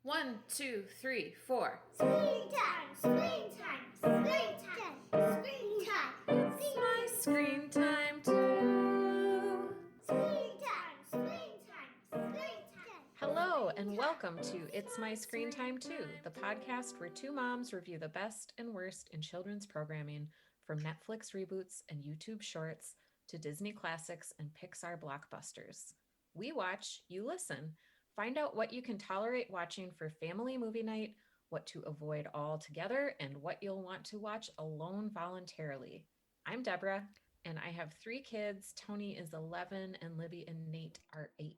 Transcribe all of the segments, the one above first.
1, 2, 3, 4. Screen time, screen time, screen time, screen time. It's my screen time too. Screen time, screen time, screen time. Hello and welcome to It's My Screen Time Too, the podcast where two moms review the best and worst in children's programming, from Netflix reboots and YouTube shorts to Disney classics and Pixar blockbusters. We watch, you listen. Find out what you can tolerate watching for family movie night, what to avoid altogether, and what you'll want to watch alone voluntarily. I'm Deborah, and I have 3 kids. Tony is 11, and Libby and Nate are 8.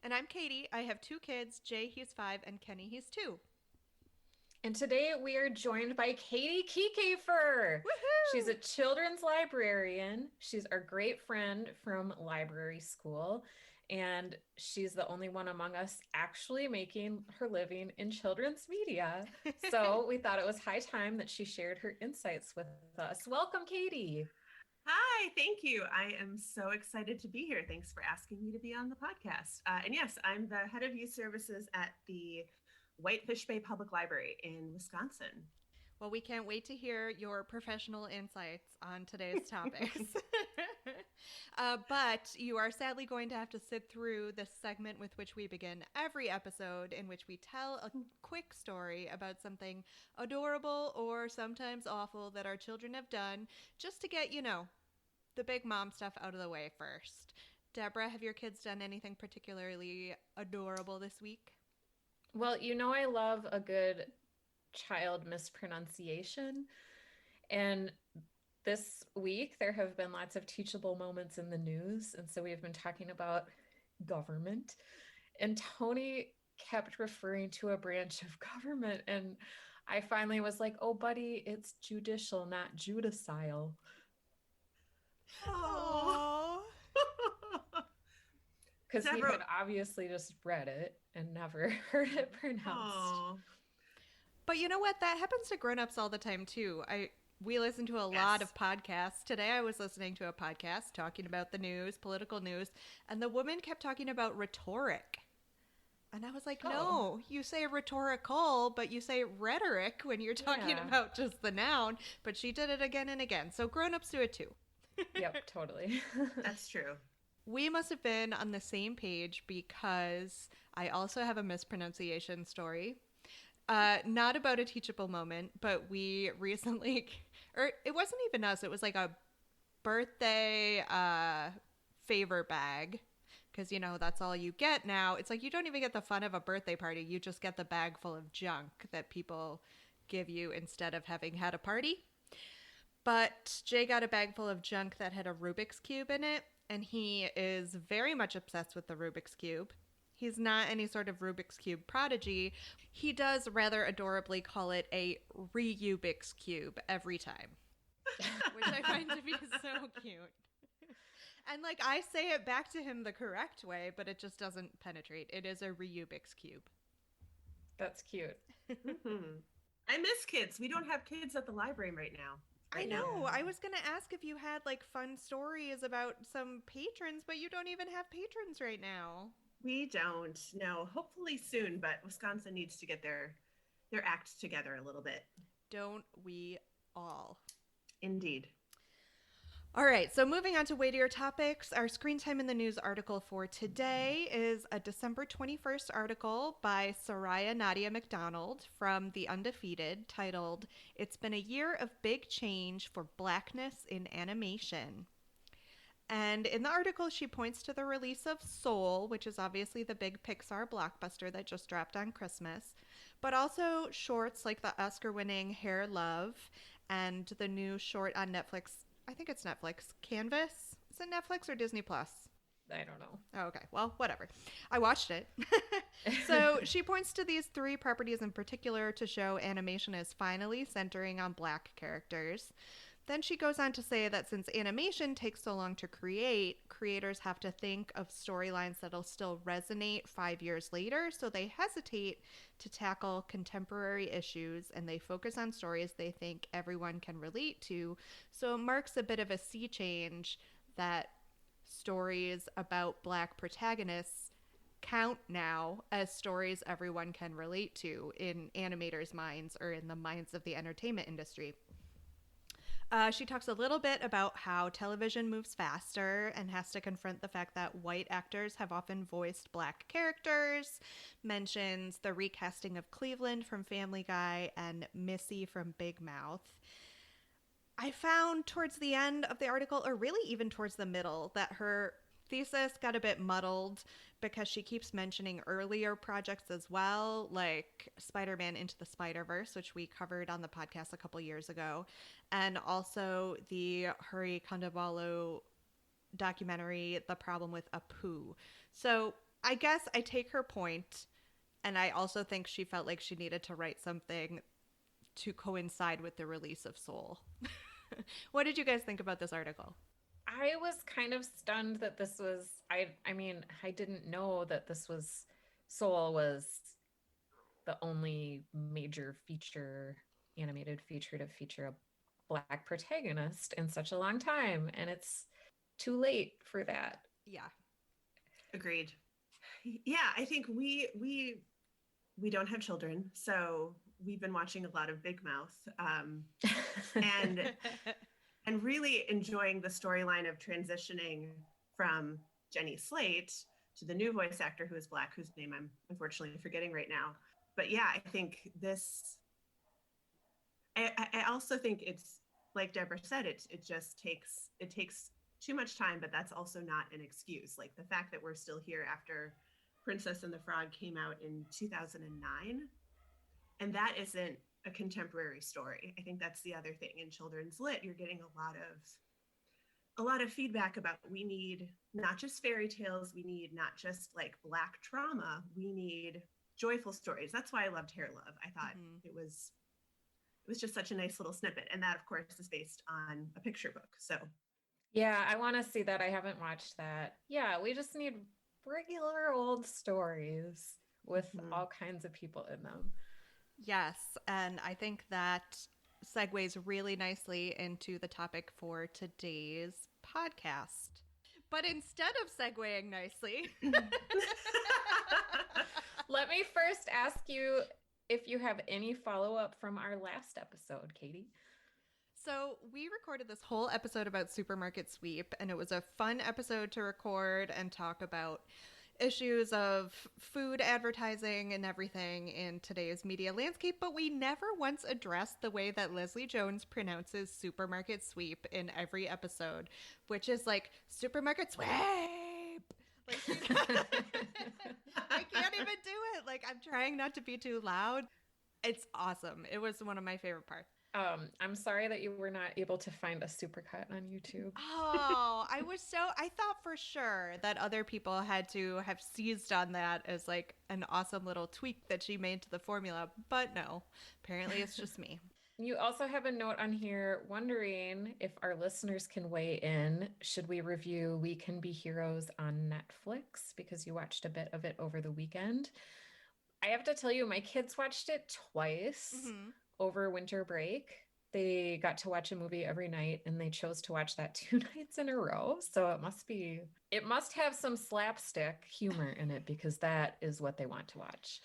And I'm Katie. I have 2 kids. Jay, he's 5, and Kenny, he's 2. And today we are joined by Katie Kiekhaefer. Woohoo! She's a children's librarian. She's our great friend from library school. And she's the only one among us actually making her living in children's media. So we thought it was high time that she shared her insights with us. Welcome, Katie. Hi, thank you. I am so excited to be here. Thanks for asking me to be on the podcast. And yes, I'm the head of youth services at the Whitefish Bay Public Library in Wisconsin. Well, we can't wait to hear your professional insights on today's topics. But you are sadly going to have to sit through this segment with which we begin every episode, in which we tell a quick story about something adorable or sometimes awful that our children have done, just to get, the big mom stuff out of the way first. Deborah, have your kids done anything particularly adorable this week? Well, I love a good child mispronunciation. And this week, there have been lots of teachable moments in the news. And so we've been talking about government. And Tony kept referring to a branch of government. And I finally was like, oh, buddy, it's judicial, not judicial. Oh. Because he had obviously just read it and never heard it pronounced. Oh. But you know what? That happens to grown-ups all the time, too. We listen to a lot of podcasts. Today I was listening to a podcast talking about the news, political news, and the woman kept talking about rhetoric. And I was like, no, you say rhetorical, but you say rhetoric when you're talking about just the noun. But she did it again and again. So grown-ups do it, too. Yep, totally. That's true. We must have been on the same page because I also have a mispronunciation story. Not about a teachable moment, but we recently, or it wasn't even us, it was like a birthday favor bag. Because, that's all you get now. It's like you don't even get the fun of a birthday party. You just get the bag full of junk that people give you instead of having had a party. But Jay got a bag full of junk that had a Rubik's Cube in it. And he is very much obsessed with the Rubik's Cube. He's not any sort of Rubik's Cube prodigy. He does rather adorably call it a re-Ubik's Cube every time, which I find to be so cute. And I say it back to him the correct way, but it just doesn't penetrate. It is a re-Ubik's Cube. That's cute. Mm-hmm. I miss kids. We don't have kids at the library right now. I know. I was going to ask if you had fun stories about some patrons, but you don't even have patrons right now. We don't. No, hopefully soon, but Wisconsin needs to get their act together a little bit. Don't we all? Indeed. All right, so moving on to weightier topics, our Screen Time in the News article for today is a December 21st article by Soraya Nadia McDonald from the Undefeated titled, "It's Been a Year of Big Change for Blackness in Animation." And in the article, she points to the release of Soul, which is obviously the big Pixar blockbuster that just dropped on Christmas, but also shorts like the Oscar-winning Hair Love and the new short on Netflix. I think it's Netflix. Canvas? Is it Netflix or Disney Plus? I don't know. Oh, okay. Well, whatever. I watched it. So she points to these 3 properties in particular to show animation is finally centering on Black characters. Then she goes on to say that since animation takes so long to create, creators have to think of storylines that'll still resonate 5 years later, so they hesitate to tackle contemporary issues and they focus on stories they think everyone can relate to. So it marks a bit of a sea change that stories about Black protagonists count now as stories everyone can relate to in animators' minds or in the minds of the entertainment industry. She talks a little bit about how television moves faster and has to confront the fact that white actors have often voiced black characters, mentions the recasting of Cleveland from Family Guy and Missy from Big Mouth. I found towards the end of the article, or really even towards the middle, that her thesis got a bit muddled because she keeps mentioning earlier projects as well, like Spider-Man Into the Spider-Verse, which we covered on the podcast a couple years ago, and also the Hari Kondabolu documentary, The Problem with Apu. So I guess I take her point, and I also think she felt like she needed to write something to coincide with the release of Soul. What did you guys think about this article? I was kind of stunned that this was, I mean, I didn't know that this was, Soul was the only major feature, animated feature to feature a Black protagonist in such a long time. And it's too late for that. Yeah. Agreed. Yeah, I think we don't have children, so we've been watching a lot of Big Mouth, and really enjoying the storyline of transitioning from Jenny Slate to the new voice actor who is Black, whose name I'm unfortunately forgetting right now. But yeah, I think this. I also think it's like Deborah said. It just takes too much time, but that's also not an excuse. Like the fact that we're still here after Princess and the Frog came out in 2009, and that isn't a contemporary story. I think that's the other thing in children's lit. You're getting a lot of feedback about we need not just fairy tales, we need not just like Black trauma, we need joyful stories. That's why I loved Hair Love. I thought it was just such a nice little snippet, and that of course is based on a picture book. So yeah, I want to see that. I haven't watched that. Yeah, we just need regular old stories with all kinds of people in them. Yes, and I think that segues really nicely into the topic for today's podcast. But instead of segueing nicely, let me first ask you if you have any follow-up from our last episode, Katie. So we recorded this whole episode about Supermarket Sweep, and it was a fun episode to record and talk about issues of food advertising and everything in today's media landscape, but we never once addressed the way that Leslie Jones pronounces Supermarket Sweep in every episode, which is like Supermarket Sweep. Like, I can't even do it. Like, I'm trying not to be too loud. It's awesome. It was one of my favorite parts. I'm sorry that you were not able to find a supercut on YouTube. Oh, I thought for sure that other people had to have seized on that as like an awesome little tweak that she made to the formula, but no, apparently it's just me. You also have a note on here wondering if our listeners can weigh in. Should we review We Can Be Heroes on Netflix? Because you watched a bit of it over the weekend. I have to tell you, my kids watched it twice. Over winter break. They got to watch a movie every night, and they chose to watch that 2 nights in a row. So it must have some slapstick humor in it, because that is what they want to watch.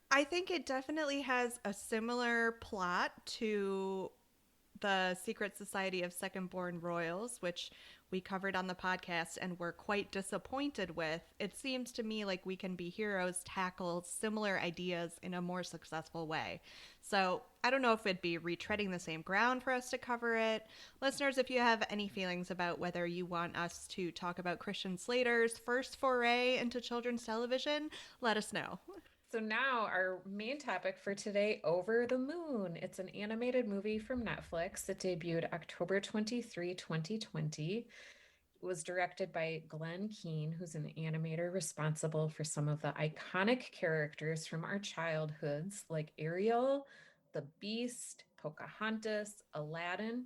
I think it definitely has a similar plot to the Secret Society of Second-Born Royals, which we covered on the podcast and were quite disappointed with. It seems to me like We Can Be Heroes tackles similar ideas in a more successful way. So I don't know if it'd be retreading the same ground for us to cover it. Listeners, if you have any feelings about whether you want us to talk about Christian Slater's first foray into children's television, let us know. So now our main topic for today, Over the Moon. It's an animated movie from Netflix. It debuted October 23, 2020. It was directed by Glenn Keane, who's an animator responsible for some of the iconic characters from our childhoods, like Ariel, The Beast, Pocahontas, Aladdin.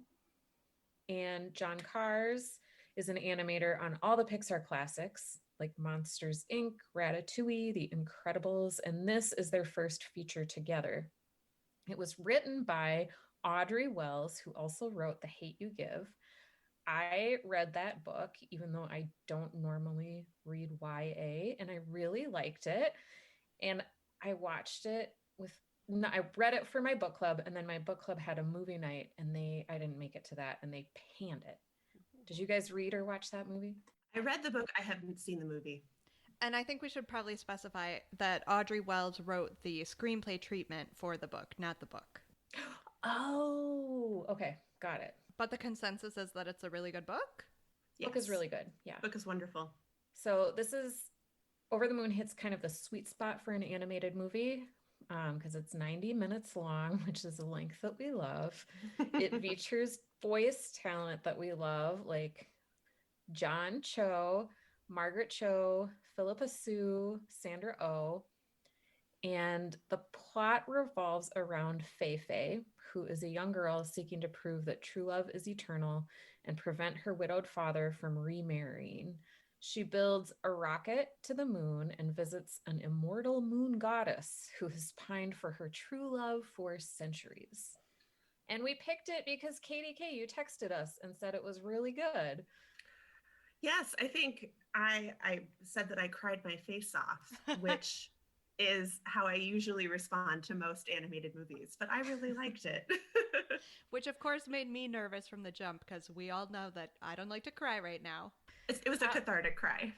And John Kars is an animator on all the Pixar classics, like Monsters, Inc., Ratatouille, The Incredibles, and this is their first feature together. It was written by Audrey Wells, who also wrote The Hate U Give. I read that book, even though I don't normally read YA, and I really liked it. And I watched it with, no, I read it for my book club, and then my book club had a movie night, and I didn't make it to that, and they panned it. Did you guys read or watch that movie? I read the book. I haven't seen the movie. And I think we should probably specify that Audrey Wells wrote the screenplay treatment for the book, not the book. Oh, okay. Got it. But the consensus is that it's a really good book. Yes. Book is really good. Yeah. Book is wonderful. So this is Over the Moon hits kind of the sweet spot for an animated movie because it's 90 minutes long, which is a length that we love. It features voice talent that we love, like John Cho, Margaret Cho, Philippa Sue, Sandra Oh. And the plot revolves around Fei, who is a young girl seeking to prove that true love is eternal and prevent her widowed father from remarrying. She builds a rocket to the moon and visits an immortal moon goddess who has pined for her true love for centuries. And we picked it because Katie K, you texted us and said it was really good. Yes, I think I said that I cried my face off, which is how I usually respond to most animated movies, but I really liked it. Which of course made me nervous from the jump because we all know that I don't like to cry right now. It was a cathartic cry.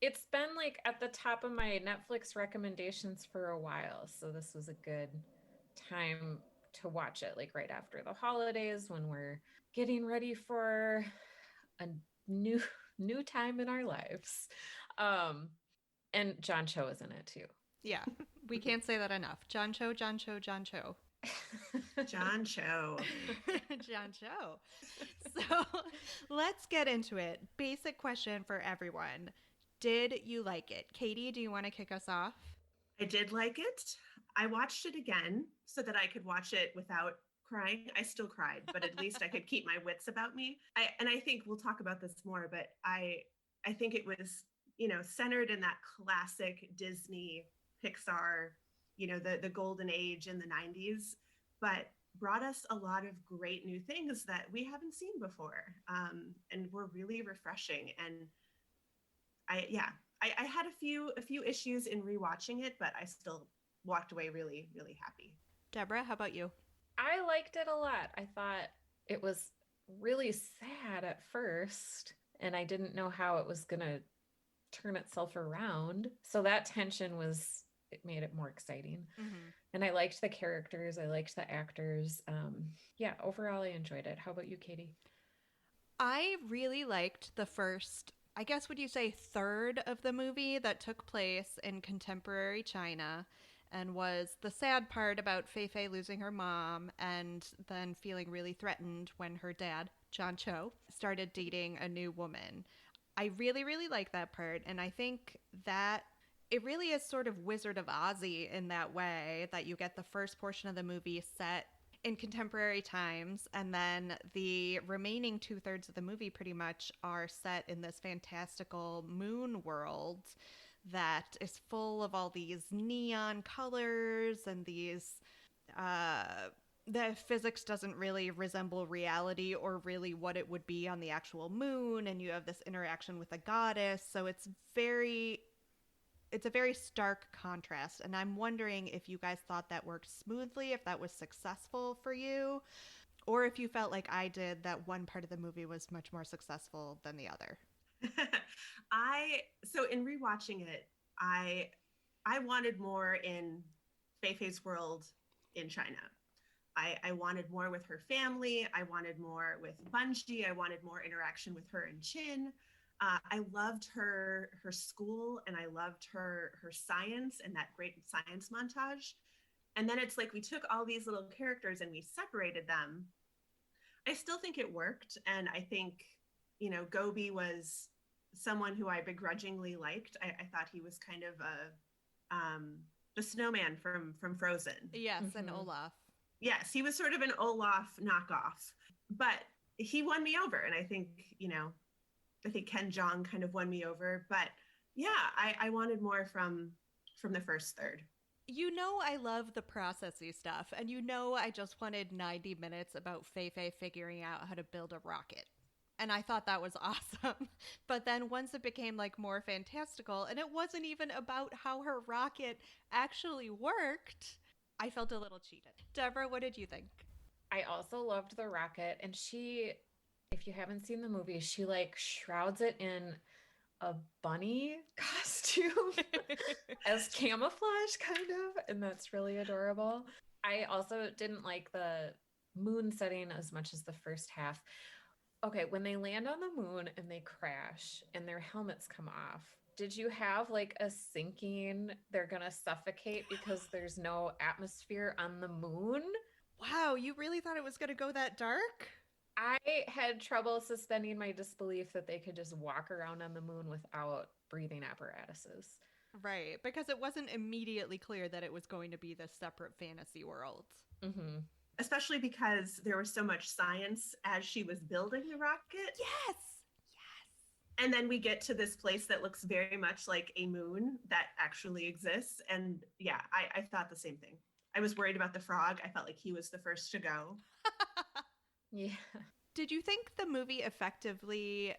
It's been like at the top of my Netflix recommendations for a while, so this was a good time to watch it, like right after the holidays when we're getting ready for a new time in our lives. And John Cho is in it too. Yeah, we can't say that enough. John Cho, John Cho, John Cho. John Cho. John Cho. So let's get into it. Basic question for everyone. Did you like it? Katie, do you want to kick us off? I did like it. I watched it again so that I could watch it without crying. I still cried, but at least I could keep my wits about me. I think we'll talk about this more, but I think it was, centered in that classic Disney, Pixar, the golden age in the 90s, but brought us a lot of great new things that we haven't seen before, and were really refreshing. And I had a few issues in rewatching it, but I still walked away really, really happy. Deborah, how about you? I liked it a lot. I thought it was really sad at first, and I didn't know how it was going to turn itself around. So that tension it made it more exciting. Mm-hmm. And I liked the characters. I liked the actors. Overall, I enjoyed it. How about you, Katie? I really liked the first, I guess, would you say third of the movie that took place in contemporary China and was the sad part about Fei losing her mom and then feeling really threatened when her dad, John Cho, started dating a new woman. I really, really like that part. And I think that it really is sort of Wizard of Ozzy in that way, that you get the first portion of the movie set in contemporary times, and then the remaining 2/3 of the movie pretty much are set in this fantastical moon world that is full of all these neon colors and these the physics doesn't really resemble reality or really what it would be on the actual moon, and you have this interaction with a goddess, so it's a very stark contrast. And I'm wondering if you guys thought that worked smoothly, if that was successful for you, or if you felt like I did, that one part of the movie was much more successful than the other. So in rewatching it, I wanted more in Fei-Fei's world in China. I wanted more with her family. I wanted more with Bunji. I wanted more interaction with her and Chin. I loved her school, and I loved her science and that great science montage. And then it's like we took all these little characters and we separated them. I still think it worked, and I think Gobi was someone who I begrudgingly liked. I thought he was kind of the snowman from Frozen. Yes, mm-hmm. And Olaf. Yes, he was sort of an Olaf knockoff, but he won me over, and I think Ken Jeong kind of won me over. But yeah, I wanted more from the first third. You know I love the processy stuff, and you know I just wanted 90 minutes about Fei figuring out how to build a rocket. And I thought that was awesome. But then once it became like more fantastical, and it wasn't even about how her rocket actually worked, I felt a little cheated. Deborah, what did you think? I also loved the rocket, and she, if you haven't seen the movie, she like shrouds it in a bunny costume as camouflage, kind of, and that's really adorable. I also didn't like the moon setting as much as the first half. Okay, when they land on the moon and they crash and their helmets come off, did you have like a sinking, they're gonna suffocate because there's no atmosphere on the moon? Wow, you really thought it was going to go that dark? I had trouble suspending my disbelief that they could just walk around on the moon without breathing apparatuses. Right, because it wasn't immediately clear that it was going to be this separate fantasy world. Mm-hmm. Especially because there was so much science as she was building the rocket. Yes! And then we get to this place that looks very much like a moon that actually exists. And yeah, I thought the same thing. I was worried about the frog. I felt like he was the first to go. Yeah. Did you think the movie effectively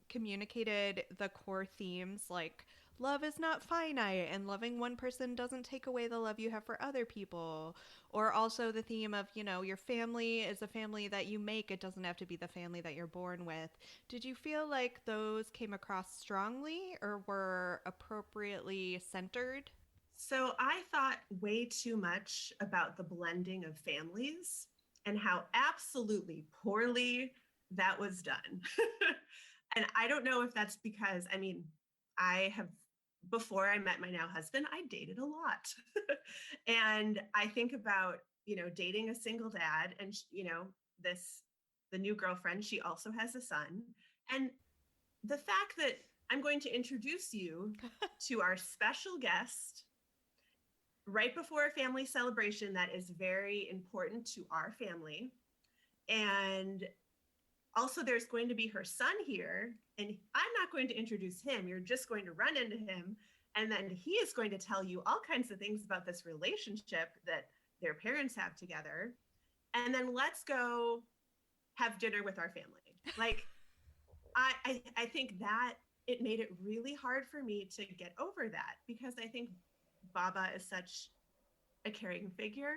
communicated the core themes like love is not finite and loving one person doesn't take away the love you have for other people? Or also the theme of, you know, your family is a family that you make, it doesn't have to be the family that you're born with. Did you feel like those came across strongly or were appropriately centered? So I thought way too much about the blending of families and how absolutely poorly that was done. And I don't know if that's because, I mean, I have, before I met my now husband, I dated a lot. And I think about, you know, dating a single dad and, you know, the new girlfriend, she also has a son. And the fact that I'm going to introduce you to our special guest right before a family celebration that is very important to our family. And also, there's going to be her son here, and I'm not going to introduce him. You're just going to run into him. And then he is going to tell you all kinds of things about this relationship that their parents have together. And then let's go have dinner with our family. Like, I think that it made it really hard for me to get over that because I think Baba is such a caring figure.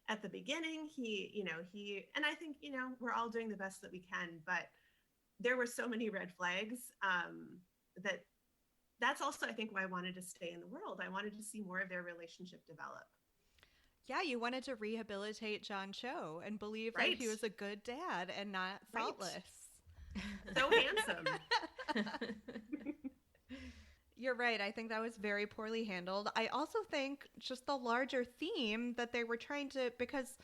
At the beginning, and I think, you know, we're all doing the best that we can, but there were so many red flags that's also, I think, why I wanted to stay in the world. I wanted to see more of their relationship develop. Yeah, you wanted to rehabilitate John Cho and believe Right. that he was a good dad and not Right. thoughtless. So handsome. You're right. I think that was very poorly handled. I also think just the larger theme that they were trying to, because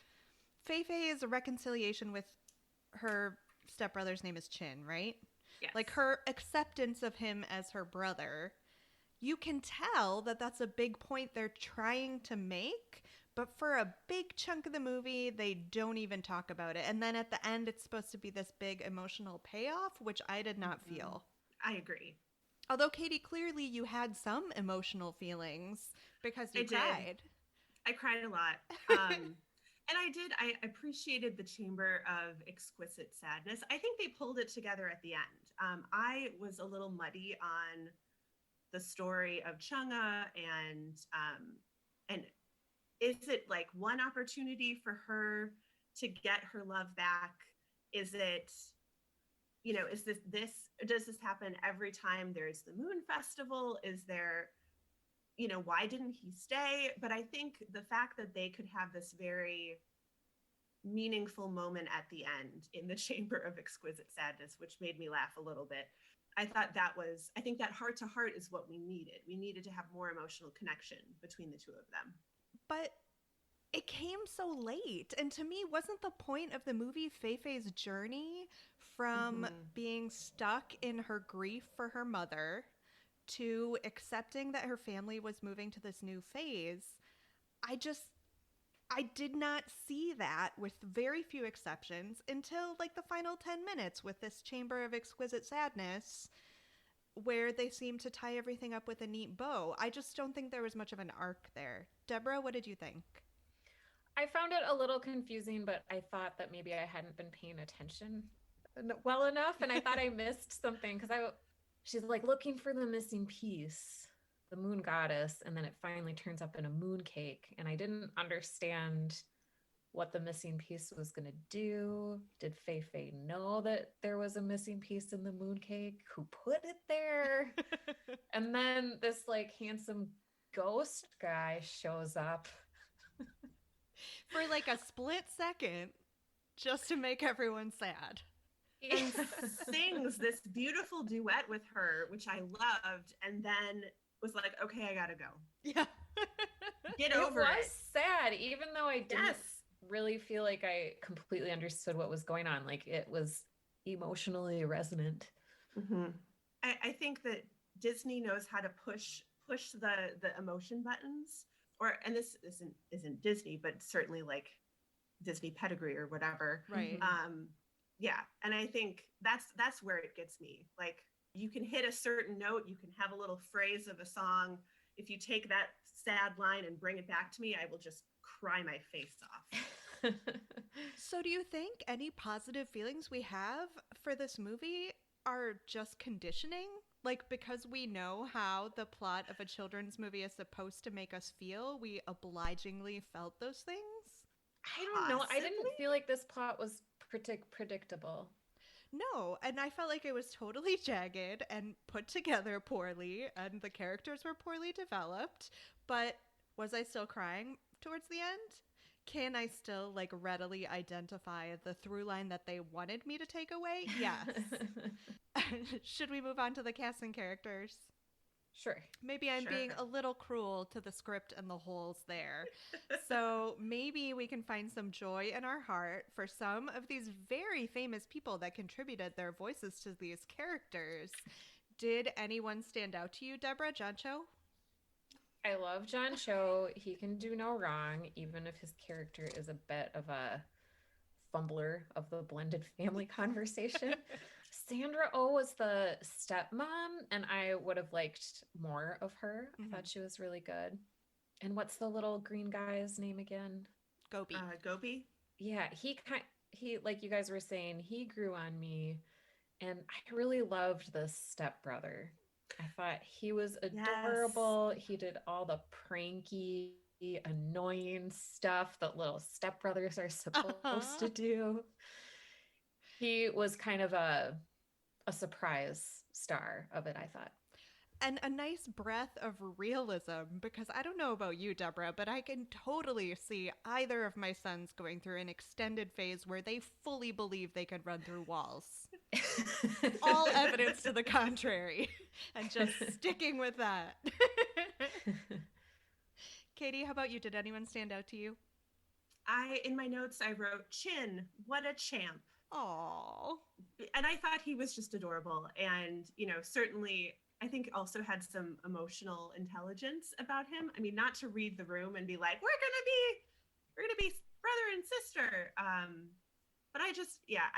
Fei is a reconciliation with her stepbrother's name is Chin, right? Yes. Like her acceptance of him as her brother. You can tell that that's a big point they're trying to make, but for a big chunk of the movie, they don't even talk about it. And then at the end, it's supposed to be this big emotional payoff, which I did not feel. I agree. Although, Katie, clearly you had some emotional feelings because you cried. I cried a lot. And I appreciated the Chamber of Exquisite Sadness. I think they pulled it together at the end. I was a little muddy on the story of Chang'e and is it like one opportunity for her to get her love back? Is it, you know, is this, does this happen every time there's the Moon Festival? Is there, you know, why didn't he stay? But I think the fact that they could have this very meaningful moment at the end in the Chamber of Exquisite Sadness, which made me laugh a little bit. I thought I think that heart to heart is what we needed. We needed to have more emotional connection between the two of them. But it came so late. And to me, wasn't the point of the movie Fei's journey from being stuck in her grief for her mother to accepting that her family was moving to this new phase? I did not see that, with very few exceptions, until like the final 10 minutes with this Chamber of Exquisite Sadness, where they seem to tie everything up with a neat bow. I just don't think there was much of an arc there. Deborah, what did you think? I found it a little confusing, but I thought that maybe I hadn't been paying attention well enough, and I thought I missed something because she's like looking for the missing piece, the moon goddess, and then it finally turns up in a moon cake, and I didn't understand what the missing piece was going to do. Did Fei Fei know that there was a missing piece in the moon cake? Who put it there? And then this like handsome ghost guy shows up For like a split second, just to make everyone sad. And sings this beautiful duet with her, which I loved, and then was like, okay, I gotta go. Yeah. Get over it. It was it. sad, even though I didn't really feel like I completely understood what was going on. Like it was emotionally resonant. Mm-hmm. I think that Disney knows how to push the emotion buttons, and this isn't Disney, but certainly like Disney pedigree or whatever. Right. Yeah, and I think that's where it gets me. Like you can hit a certain note, you can have a little phrase of a song. If you take that sad line and bring it back to me, I will just cry my face off. So do you think any positive feelings we have for this movie are just conditioning? Like, because we know how the plot of a children's movie is supposed to make us feel, we obligingly felt those things? I don't know. I didn't feel like this plot was predictable. No, and I felt like it was totally jagged and put together poorly, and the characters were poorly developed. But was I still crying towards the end? Can I still like readily identify the through line that they wanted me to take away? Yes. Should we move on to the cast and characters? Sure. Maybe I'm being a little cruel to the script and the holes there. So maybe we can find some joy in our heart for some of these very famous people that contributed their voices to these characters. Did anyone stand out to you, Deborah? John Cho? I love John Cho. He can do no wrong, even if his character is a bit of a fumbler of the blended family conversation. Sandra Oh was the stepmom, and I would have liked more of her. I thought she was really good. And what's the little green guy's name again? Gopi. Gopi? Yeah, he like you guys were saying, he grew on me, and I really loved the stepbrother. I thought he was adorable. Yes. He did all the pranky, annoying stuff that little stepbrothers are supposed to do. He was kind of a surprise star of it, I thought. And a nice breath of realism, because I don't know about you, Deborah, but I can totally see either of my sons going through an extended phase where they fully believe they can run through walls. All evidence to the contrary. And just sticking with that. Katie, how about you? Did anyone stand out to you? In my notes, I wrote, Chin, what a champ. Aww. And I thought he was just adorable. And, certainly I think also had some emotional intelligence about him. I mean, not to read the room and be like, we're gonna be brother and sister. But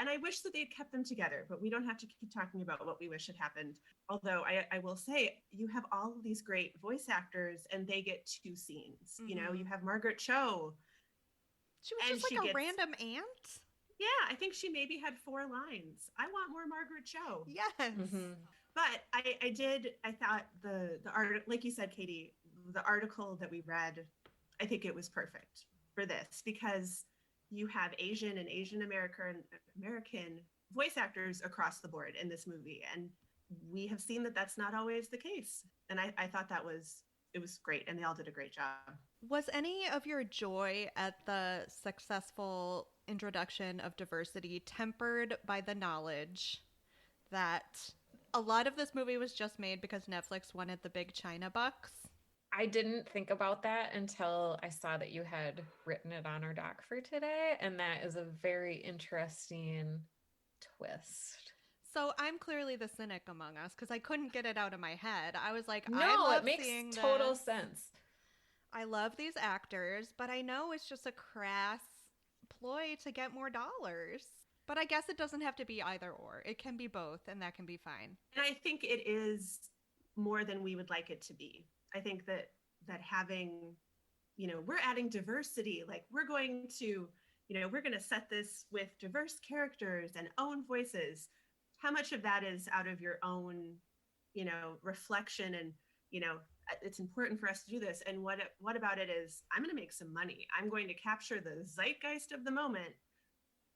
and I wish that they'd kept them together, but we don't have to keep talking about what we wish had happened. Although I will say, you have all of these great voice actors and they get 2 scenes. Mm-hmm. You have Margaret Cho. She was just like a random aunt? Yeah, I think she maybe had 4 lines. I want more Margaret Cho. Yes. Mm-hmm. But I thought the article, like you said, Katie, the article that we read, I think it was perfect for this because you have Asian and Asian American voice actors across the board in this movie. And we have seen that that's not always the case. And I thought it was great. And they all did a great job. Was any of your joy at the successful introduction of diversity tempered by the knowledge that a lot of this movie was just made because Netflix wanted the big China bucks? I didn't think about that until I saw that you had written it on our doc for today, and that is a very interesting twist. So I'm clearly the cynic among us because I couldn't get it out of my head. I was like, no, I love it makes seeing total this. sense. I love these actors, but I know it's just a crass ploy to get more dollars. But I guess it doesn't have to be either or. It can be both, and that can be fine. And I think it is more than we would like it to be. I think that having, we're adding diversity. Like we're going to set this with diverse characters and own voices. How much of that is out of your own, reflection and, it's important for us to do this. And what about it is, I'm going to make some money. I'm going to capture the zeitgeist of the moment,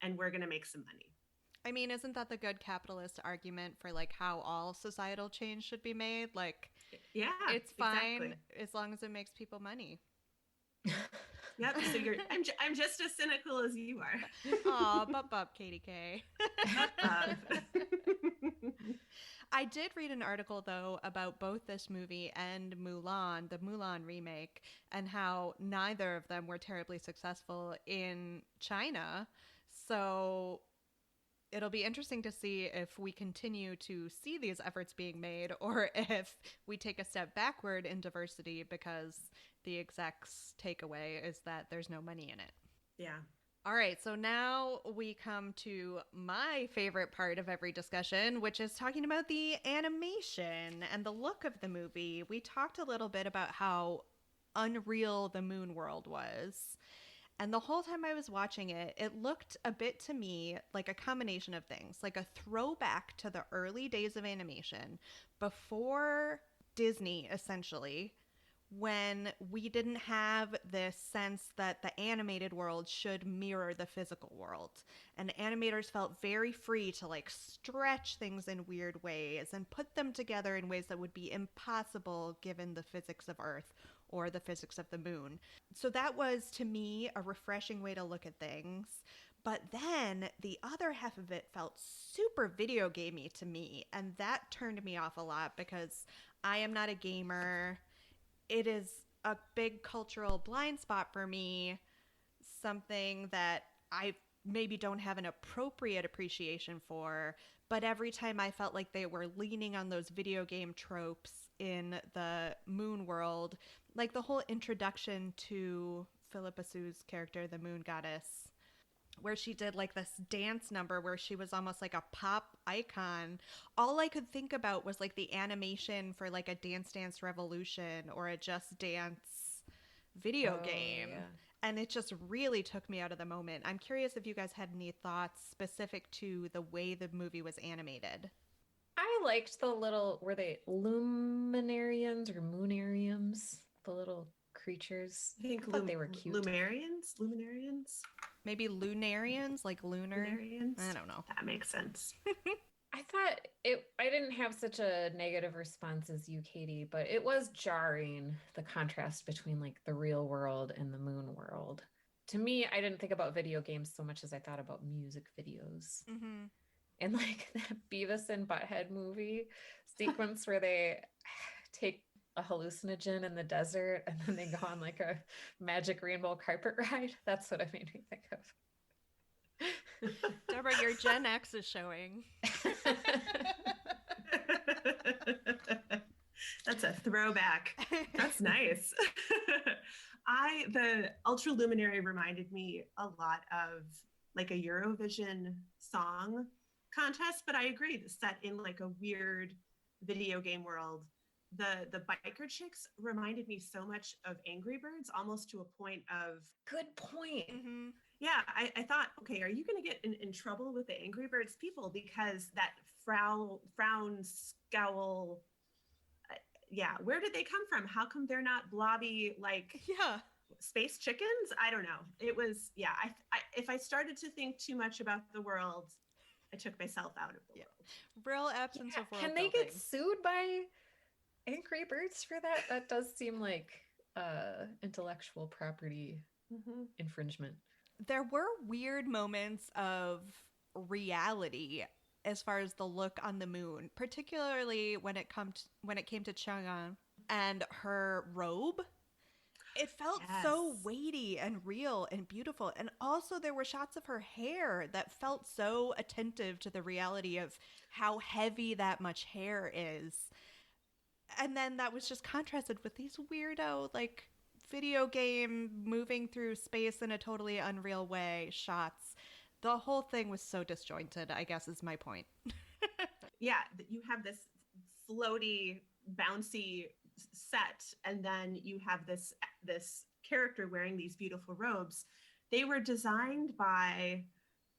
and we're going to make some money. I mean, isn't that the good capitalist argument for like how all societal change should be made? Like, yeah, it's fine exactly. as long as it makes people money. Yep. So I'm just as cynical as you are. Aw, bup, Katie K. I did read an article, though, about both this movie and Mulan, the Mulan remake, and how neither of them were terribly successful in China. So it'll be interesting to see if we continue to see these efforts being made or if we take a step backward in diversity because the execs' takeaway is that there's no money in it. Yeah. All right, so now we come to my favorite part of every discussion, which is talking about the animation and the look of the movie. We talked a little bit about how unreal the moon world was. And the whole time I was watching it, it looked a bit to me like a combination of things, like a throwback to the early days of animation before Disney, essentially, when we didn't have this sense that the animated world should mirror the physical world. And animators felt very free to like stretch things in weird ways and put them together in ways that would be impossible given the physics of Earth or the physics of the moon. So that was, to me, a refreshing way to look at things. But then the other half of it felt super video gamey to me, and that turned me off a lot because I am not a gamer. It is a big cultural blind spot for me, something that I maybe don't have an appropriate appreciation for, but every time I felt like they were leaning on those video game tropes in the moon world, like the whole introduction to Philippa Sue's character, the moon goddess, where she did like this dance number where she was almost like a pop icon. All I could think about was like the animation for like a Dance Dance Revolution or a Just Dance video game. Yeah. And it just really took me out of the moment. I'm curious if you guys had any thoughts specific to the way the movie was animated. I liked the little, were they luminarians or moonariums? The little creatures. I think thought they were cute. Luminarians? Maybe lunarians, like lunar. Lunarians? I don't know. That makes sense. I thought I didn't have such a negative response as you, Katie, but it was jarring, the contrast between like the real world and the moon world. To me, I didn't think about video games so much as I thought about music videos. Mm-hmm. And like that Beavis and Butthead movie sequence where they take a hallucinogen in the desert and then they go on like a magic rainbow carpet ride. That's what it made me think of. Deborah, your Gen X is showing. That's a throwback. That's nice. The Ultra Luminary reminded me a lot of like a Eurovision song contest, but I agree, set in like a weird video game world. The biker chicks reminded me so much of Angry Birds, almost to a point of... Good point. Mm-hmm. Yeah, I thought, okay, are you going to get in trouble with the Angry Birds people? Because that frown, scowl, where did they come from? How come they're not blobby, like space chickens? I don't know. It was, if I started to think too much about the world, I took myself out of the world. Real absence of world Can they building. get sued by Angry Birds for that? That does seem like intellectual property infringement. There were weird moments of reality as far as the look on the moon, particularly when it came to Chang'an and her robe. It felt so weighty and real and beautiful. And also there were shots of her hair that felt so attentive to the reality of how heavy that much hair is. And then that was just contrasted with these weirdo, like, video game moving through space in a totally unreal way shots the whole thing was so disjointed, I guess is my point. Yeah, you have this floaty, bouncy set, and then you have this character wearing these beautiful robes. They were designed by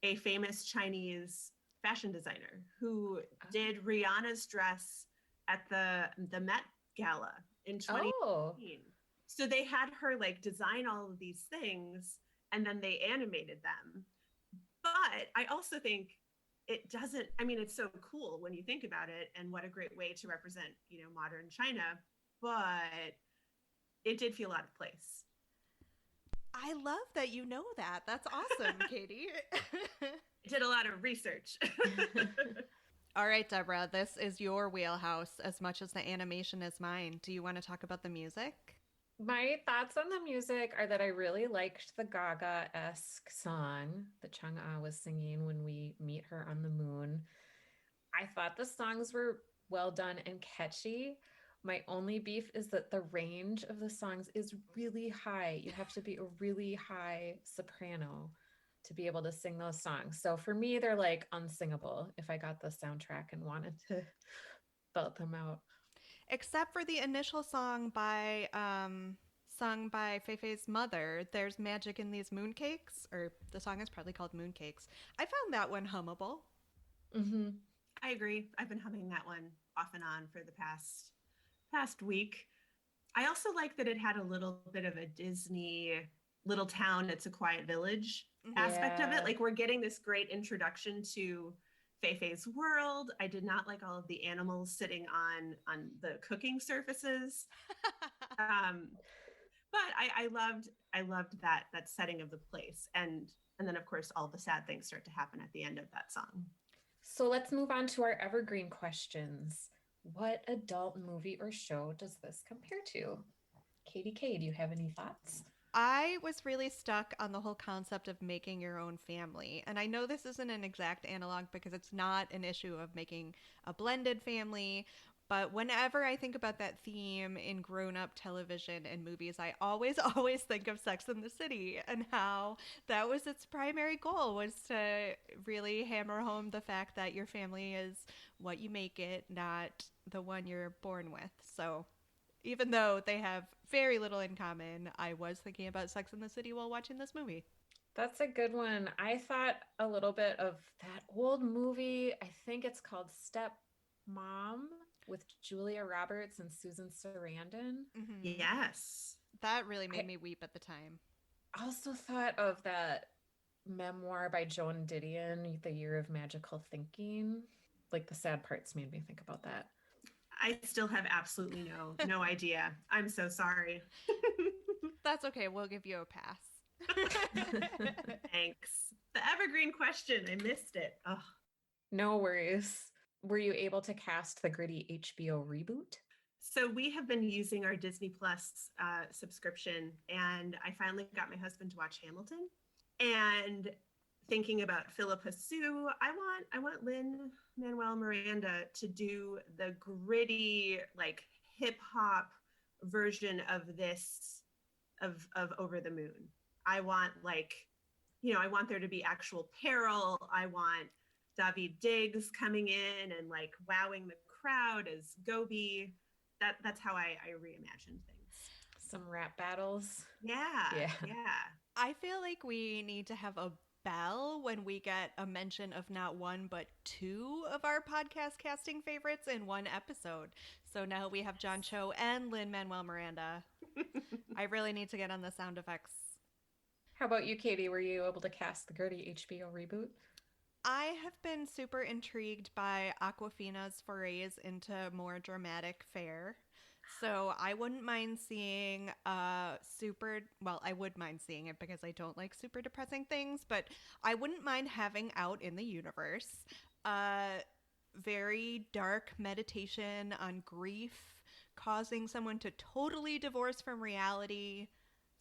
a famous Chinese fashion designer who did Rihanna's dress at the Met Gala in 2018. Oh, So they had her like design all of these things and then they animated them. But I also think it doesn't, I mean, it's so cool when you think about it, and what a great way to represent, modern China, but it did feel out of place. I love that you know that. That's awesome, Katie. I did a lot of research. All right, Deborah, this is your wheelhouse as much as the animation is mine. Do you want to talk about the music? my thoughts on the music are that I really liked the Gaga-esque song that Chang'e was singing when we meet her on the moon. I thought the songs were well done and catchy. My only beef is that the range of the songs is really high. You have to be a really high soprano to be able to sing those songs. So for me, they're like unsingable if I got the soundtrack and wanted to belt them out. Except for the initial song sung by Feifei's mother, There's Magic in These Mooncakes, or the song is probably called Mooncakes. I found that one hummable. Mm-hmm. I agree. I've been humming that one off and on for the past week. I also like that it had a little bit of a Disney little town, it's a quiet village aspect of Yeah. it. Like we're getting this great introduction to Feifei's world. I did not like all of the animals sitting on the cooking surfaces. But I loved that setting of the place, and then of course all the sad things start to happen at the end of that song. So let's move on to our evergreen questions. What adult movie or show does this compare to? Katie K, do you have any thoughts? I was really stuck on the whole concept of making your own family. And I know this isn't an exact analog because it's not an issue of making a blended family. But whenever I think about that theme in grown up television and movies, I always, always think of Sex and the City and how that was its primary goal, was to really hammer home the fact that your family is what you make it, not the one you're born with. So even though they have very little in common, I was thinking about Sex and the City while watching this movie. That's a good one. I thought a little bit of that old movie. I think it's called Step Mom with Julia Roberts and Susan Sarandon. Mm-hmm. Yes. That really made me weep at the time. I also thought of that memoir by Joan Didion, The Year of Magical Thinking. Like the sad parts made me think about that. I still have absolutely no idea. I'm so sorry. That's okay. We'll give you a pass. Thanks. The evergreen question. I missed it. Oh. No worries. Were you able to cast the gritty HBO reboot? So we have been using our Disney Plus subscription, and I finally got my husband to watch Hamilton. And thinking about Philippa Sue, I want Lin-Manuel Miranda to do the gritty, like hip hop version of this of Over the Moon. I want I want there to be actual peril. I want Daveed Diggs coming in and like wowing the crowd as Gobi. That's how I reimagined things. Some rap battles. Yeah. I feel like we need to have a bell when we get a mention of not one but two of our podcast casting favorites in one episode. So now we have John Cho and Lin-Manuel Miranda. I really need to get on the sound effects. How about you, Katie? Were you able to cast the gritty HBO reboot? I have been super intrigued by Awkwafina's forays into more dramatic fare. So I wouldn't mind seeing I would mind seeing it because I don't like super depressing things, but I wouldn't mind having out in the universe very dark meditation on grief causing someone to totally divorce from reality,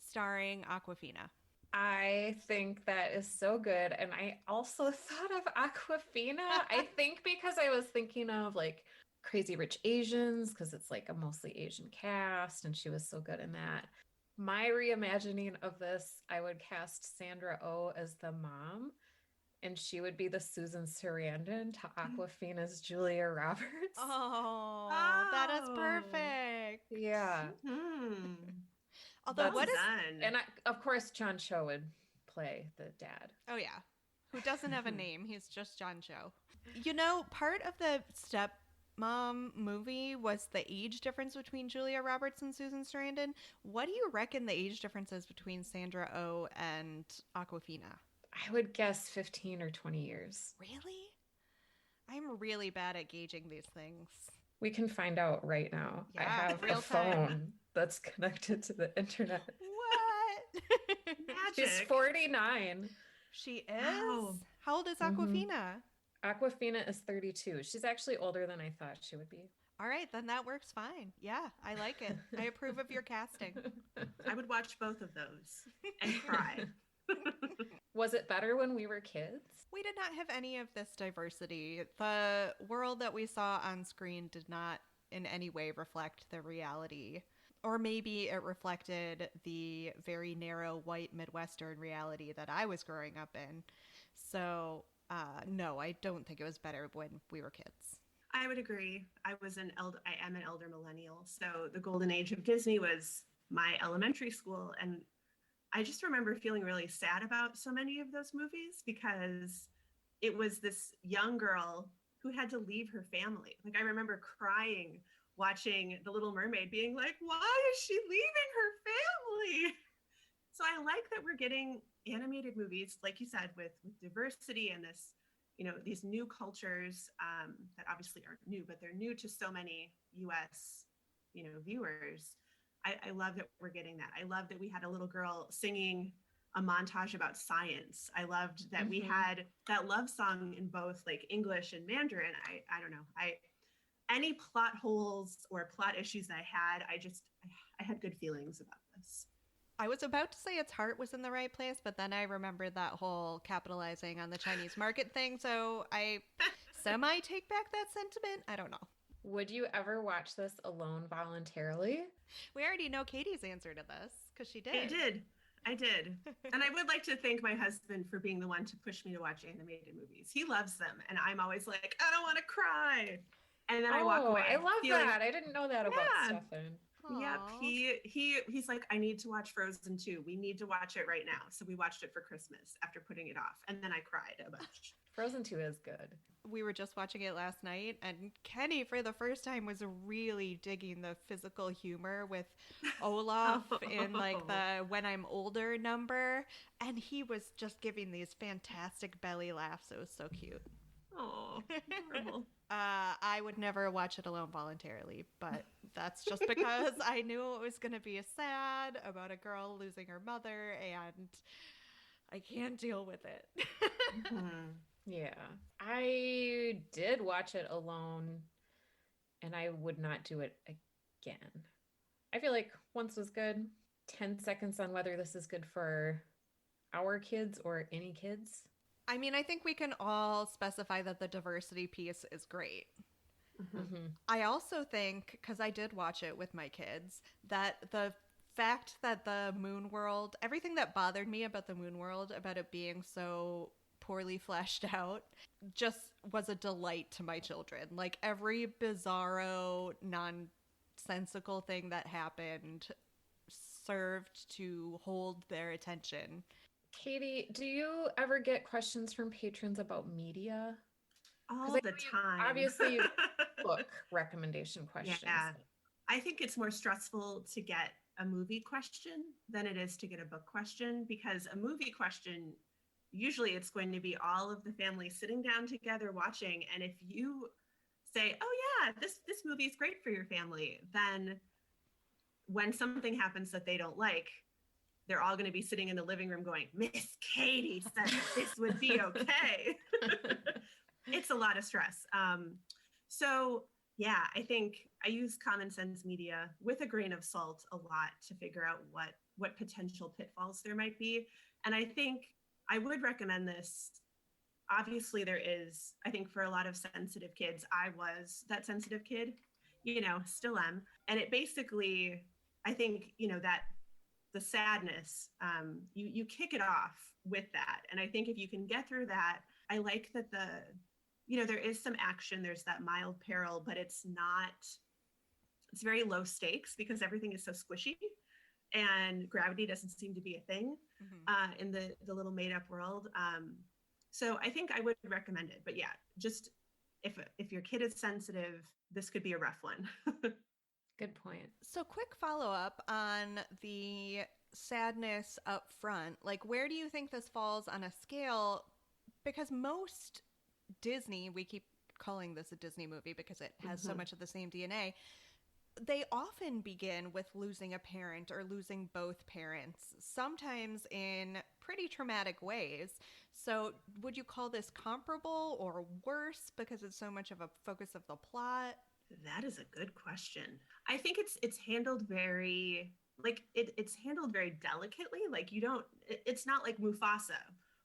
starring Awkwafina. I think that is so good. And I also thought of Awkwafina. I think because I was thinking of like Crazy Rich Asians, because it's like a mostly Asian cast, and she was so good in that. My reimagining of this, I would cast Sandra Oh as the mom and she would be the Susan Sarandon to Awkwafina's Julia Roberts. Oh, that is perfect. Yeah. Hmm. Although, Well what is... done. And of course, John Cho would play the dad. Oh, yeah. Who doesn't have a name. He's just John Cho. You know, part of the Stepmom movie was the age difference between Julia Roberts and Susan Sarandon. What do you reckon the age difference is between Sandra Oh and Awkwafina? I would guess 15 or 20 years. Really? I'm really bad at gauging these things. We can find out right now. I Yeah, have a real time. phone that's connected to the internet. What? Magic. She's 49. She is? Wow. How old is Mhm. Awkwafina? Awkwafina is 32. She's actually older than I thought she would be. All right, then that works fine. Yeah, I like it. I approve of your casting. I would watch both of those and cry. Was it better when we were kids? We did not have any of this diversity. The world that we saw on screen did not in any way reflect the reality. Or maybe it reflected the very narrow white Midwestern reality that I was growing up in. So, no, I don't think it was better when we were kids. I would agree. I am an elder millennial. So the golden age of Disney was my elementary school. And I just remember feeling really sad about so many of those movies because it was this young girl who had to leave her family. Like I remember crying watching The Little Mermaid being like, why is she leaving her family? So I like that we're getting animated movies, like you said, with diversity and this, these new cultures that obviously aren't new, but they're new to so many US, viewers. I love that we're getting that. I love that we had a little girl singing a montage about science. I loved that we had that love song in both like English and Mandarin. I don't know. Any plot holes or plot issues that I had, I had good feelings about this. I was about to say its heart was in the right place, but then I remembered that whole capitalizing on the Chinese market thing. So I semi take back that sentiment. I don't know. Would you ever watch this alone voluntarily? We already know Katie's answer to this because she did. I did. And I would like to thank my husband for being the one to push me to watch animated movies. He loves them. And I'm always like, I don't want to cry. And then I walk away. I love that. I didn't know that about Stefan. Yep. He's like, I need to watch Frozen 2. We need to watch it right now. So we watched it for Christmas after putting it off. And then I cried a bunch. Frozen 2 is good. We were just watching it last night, and Kenny, for the first time, was really digging the physical humor with Olaf in like the When I'm Older number. And he was just giving these fantastic belly laughs. It was so cute. Oh, adorable. I would never watch it alone voluntarily, but that's just because I knew it was going to be sad about a girl losing her mother, and I can't deal with it. Yeah. I did watch it alone, and I would not do it again. I feel like once was good. 10 seconds on whether this is good for our kids or any kids. I mean, I think we can all specify that the diversity piece is great. I also think, because I did watch it with my kids, that the fact that the moon world, everything that bothered me about the moon world, about it being so poorly fleshed out, just was a delight to my children. Like every bizarro, nonsensical thing that happened served to hold their attention. Katie, do you ever get questions from patrons about media? All the time. Obviously, book recommendation questions. Yeah. I think it's more stressful to get a movie question than it is to get a book question, because a movie question, usually it's going to be all of the family sitting down together watching. And if you say, oh yeah, this movie is great for your family, then when something happens that they don't like, they're all going to be sitting in the living room going, Miss Katie said this would be okay. It's a lot of stress. So yeah, I think I use common sense media with a grain of salt a lot to figure out what potential pitfalls there might be. And I think I would recommend this. Obviously there is, I think for a lot of sensitive kids, I was that sensitive kid, still am. And it basically, I think, that the sadness, you kick it off with that. And I think if you can get through that, I like that there is some action, there's that mild peril, but it's very low stakes because everything is so squishy and gravity doesn't seem to be a thing in the little made up world. So I think I would recommend it. But yeah, just if your kid is sensitive, this could be a rough one. Good point. So quick follow-up on the sadness up front. Like, where do you think this falls on a scale? Because most Disney, we keep calling this a Disney movie because it has so much of the same DNA, they often begin with losing a parent or losing both parents, sometimes in pretty traumatic ways. So would you call this comparable or worse because it's so much of a focus of the plot? That is a good question. I think it's handled very, like, it's handled very delicately. Like, it's not like Mufasa,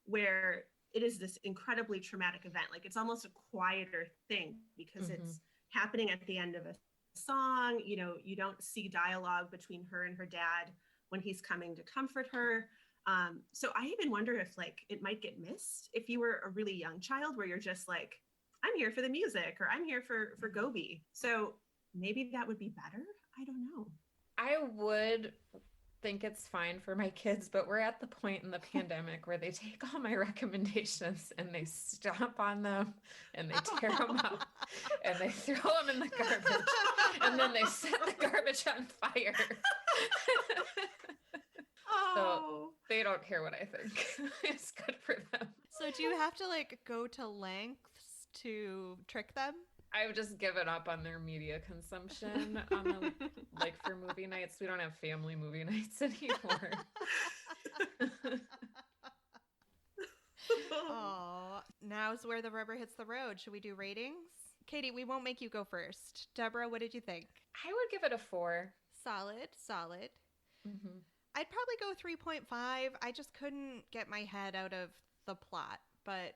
where it is this incredibly traumatic event. Like, it's almost a quieter thing because it's happening at the end of a song. You don't see dialogue between her and her dad when he's coming to comfort her. So I even wonder if, like, it might get missed if you were a really young child where you're just like, I'm here for the music, or I'm here for Gobi. So maybe that would be better. I don't know. I would think it's fine for my kids, but we're at the point in the pandemic where they take all my recommendations and they stomp on them and they tear them up and they throw them in the garbage and then they set the garbage on fire. So they don't care what I think. It's good for them. So do you have to, like, go to lengths to trick them? I've just given up on their media consumption on the, like, for movie nights. We don't have family movie nights anymore. Oh, now's where the rubber hits the road. Should we do ratings? Katie, we won't make you go first. Deborah, what did you think? I would give it a 4. Solid. I'd probably go 3.5. I just couldn't get my head out of the plot, but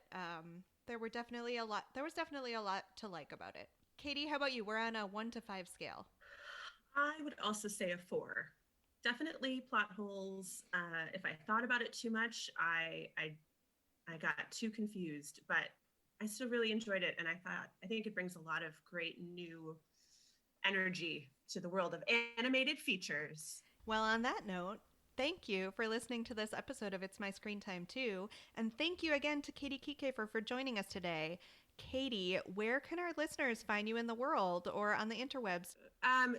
there was definitely a lot to like about it. Katie, how about you? We're on a 1 to 5 scale. I would also say a 4. Definitely plot holes. If I thought about it too much, I got too confused, but I still really enjoyed it. And I think it brings a lot of great new energy to the world of animated features. Well, on that note, thank you for listening to this episode of It's My Screen Time Too. And thank you again to Katie Kiekhaefer for joining us today. Katie, where can our listeners find you in the world or on the interwebs?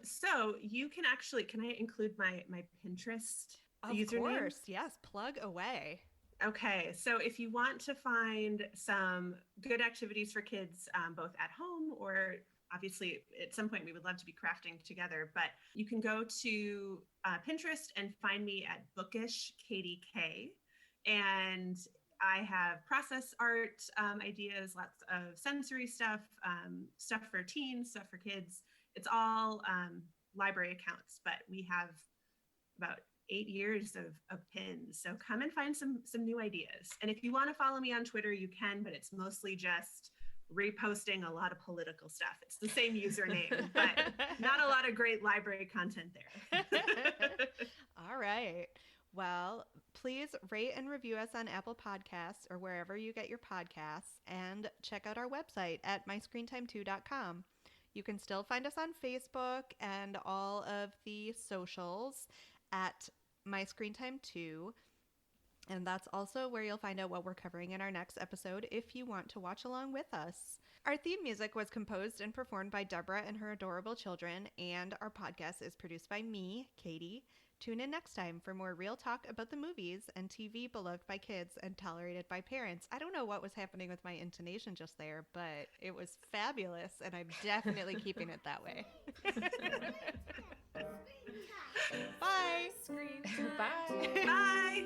So you can actually, can I include my Pinterest username? Of course, yes, plug away. Okay, so if you want to find some good activities for kids, both at home or obviously at some point we would love to be crafting together, but you can go to Pinterest and find me at Bookish Katie K. And I have process art ideas, lots of sensory stuff, stuff for teens, stuff for kids. It's all library accounts, but we have about 8 years of pins. So come and find some new ideas. And if you want to follow me on Twitter, you can, but it's mostly just reposting a lot of political stuff. It's the same username, but not a lot of great library content there. All right. Well, please rate and review us on Apple Podcasts or wherever you get your podcasts, and check out our website at myscreentime2.com. You can still find us on Facebook and all of the socials at myscreentime2. And that's also where you'll find out what we're covering in our next episode if you want to watch along with us. Our theme music was composed and performed by Deborah and her adorable children, and our podcast is produced by me, Katie. Tune in next time for more real talk about the movies and TV beloved by kids and tolerated by parents. I don't know what was happening with my intonation just there, but it was fabulous, and I'm definitely keeping it that way. Bye. Bye. Bye.